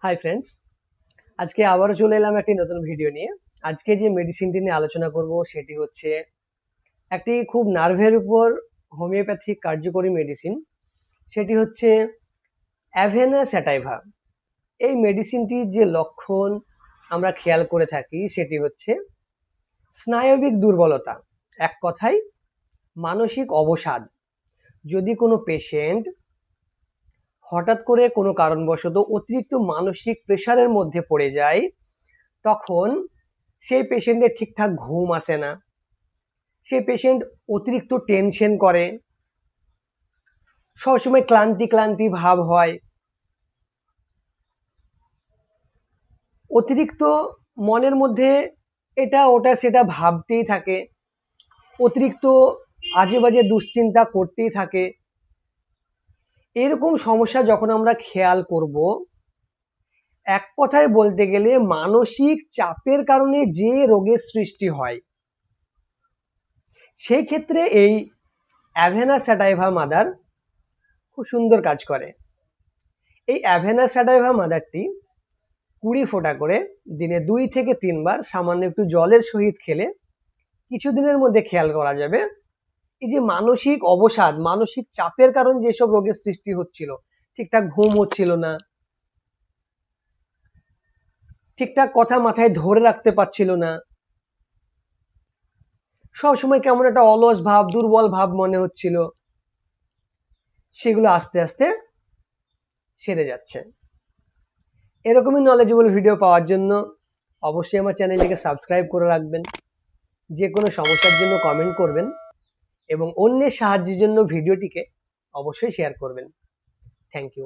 Hi friends, আজকে আবারও চলে এলাম একটি নতুন ভিডিও নিয়ে। আজকে যে মেডিসিনটি নিয়ে আলোচনা করব সেটি হচ্ছে একটি খুব নার্ভের উপর হোমিওপ্যাথিক কার্যকরী মেডিসিন। সেটি হচ্ছে অ্যাভেনা স্যাটাইভা। এই মেডিসিনটির যে লক্ষণ আমরা খেয়াল করে থাকি সেটি হচ্ছে স্নায়বিক দুর্বলতা, এক কথায় মানসিক অবসাদ। যদি কোনো পেশেন্ট হঠাৎ করে কোনো কারণবশত অতিরিক্ত মানসিক প্রেশারের মধ্যে পড়ে যায়, তখন সেই পেশেন্টের ঠিকঠাক ঘুম আসে না, সেই পেশেন্ট অতিরিক্ত টেনশন করে, সবসময় ক্লান্তি ক্লান্তি ভাব হয়, অতিরিক্ত মনের মধ্যে এটা ওটা সেটা ভাবতেই থাকে, অতিরিক্ত আজে বাজে দুশ্চিন্তা করতেই থাকে। এরকম সমস্যা যখন আমরা খেয়াল করব, এক কথায় বলতে গেলে মানসিক চাপের কারণে যে রোগের সৃষ্টি হয়, সেই ক্ষেত্রে এই অ্যাভেনা স্যাটাইভা মাদার খুব সুন্দর কাজ করে। এই অ্যাভেনা স্যাটাইভা মাদারটি 20 ফোঁটা করে দিনে 2 থেকে 3 বার সামান্য একটু জলের সহিত খেলে কিছুদিনের মধ্যে খেয়াল করা যাবে এই যে মানসিক অবসাদ, মানসিক চাপের কারণ যেসব রোগের সৃষ্টি হচ্ছিল, ঠিকঠাক ঘুম হচ্ছিল না, ঠিকঠাক কথা মাথায় ধরে রাখতে পারছিল না, সবসময় কেমন একটা অলস ভাব, দুর্বল ভাব মনে হচ্ছিল, সেগুলো আস্তে আস্তে সেরে যাচ্ছে। এরকমই নলেজেবল ভিডিও পাওয়ার জন্য অবশ্যই আমার চ্যানেলটিকে সাবস্ক্রাইব করে রাখবেন। যে কোনো সমস্যার জন্য কমেন্ট করবেন এবং অন্যের সাহায্যের জন্য ভিডিওটিকে অবশ্যই শেয়ার করবেন। Thank you.